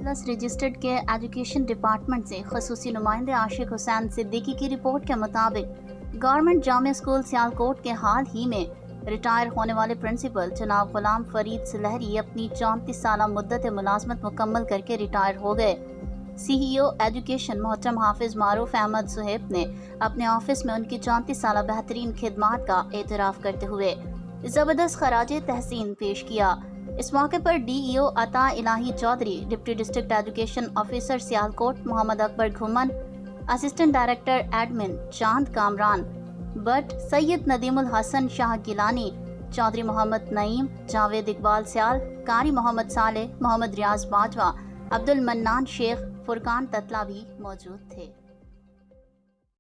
Plus registered के education department से खसूसी नुमाइंदे आशिक हुसैन सिद्दीकी की रिपोर्ट के मुताबिक गवर्नमेंट जामिया स्कूल सियालकोट के हाल ही में रिटायर होने वाले प्रिंसिपल जनाब गुलाम फरीद सुलहरी अपनी 34 साल मुद्दत मुलाजमत मुकम्मल करके रिटायर हो गए। CEO एजुकेशन मोहतरम हाफिज मारूफ अहमद सुहेब ने अपने ऑफिस में उनकी 34 साल बेहतरीन खिदमात का एतराफ़ करते हुए ज़बरदस्त खराज तहसीन पेश किया। इस मौके पर DEO Ata Ilahi Chaudhry, deputy district education officer Sialkot Muhammad Akbar Ghuman, assistant director admin Chand Kamran Butt, Syed Nadeemul Hasan Shah Gilani, Chaudhry Muhammad Naeem, Javed Iqbal Sial, Qari Muhammad Saleh, Muhammad Riaz Bajwa, Abdul Mannan Sheikh, Furqan Tatla भी मौजूद थे।